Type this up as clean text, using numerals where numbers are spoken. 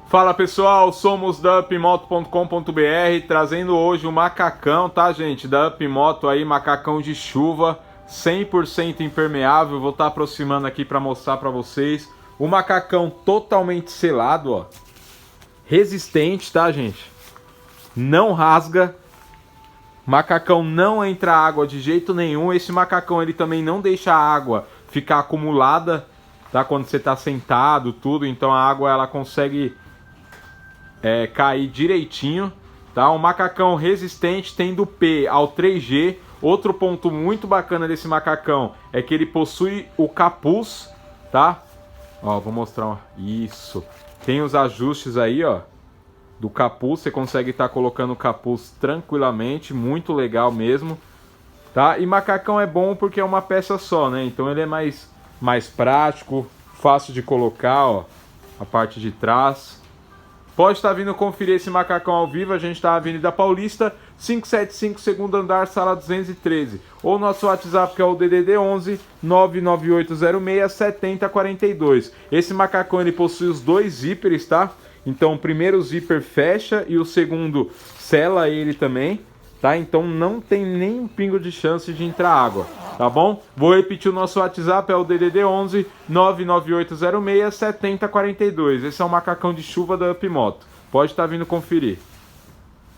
Fala pessoal, somos da upmoto.com.br, trazendo hoje o macacão, tá gente? Da Upmoto aí, macacão de chuva, 100% impermeável. Vou estar aproximando aqui para mostrar para vocês. O macacão totalmente selado, ó. Resistente, tá gente? Não rasga. Macacão não entra água de jeito nenhum. Esse macacão ele também não deixa a água ficar acumulada, tá? Quando você tá sentado, tudo. Então a água ela consegue cair direitinho, tá? Um macacão resistente, tem do P ao 3G. Outro ponto muito bacana desse macacão é que ele possui o capuz, tá? Ó, vou mostrar, isso. Tem os ajustes aí, ó, do capuz. Você consegue estar colocando o capuz tranquilamente, muito legal mesmo, tá? E macacão é bom porque é uma peça só, né? Então ele é mais prático, fácil de colocar, ó, a parte de trás. Pode estar vindo conferir esse macacão ao vivo. A gente está na Avenida Paulista, 575, segundo andar, sala 213. Ou nosso WhatsApp, que é o DDD 11 99806 7042. Esse macacão ele possui os dois zíperes, tá? Então o primeiro zíper fecha e o segundo sela ele também, tá? Então não tem nem um pingo de chance de entrar água, tá bom? Vou repetir o nosso WhatsApp, é o DDD 11 99806 7042. Esse é o macacão de chuva da Upmoto. Pode estar vindo conferir.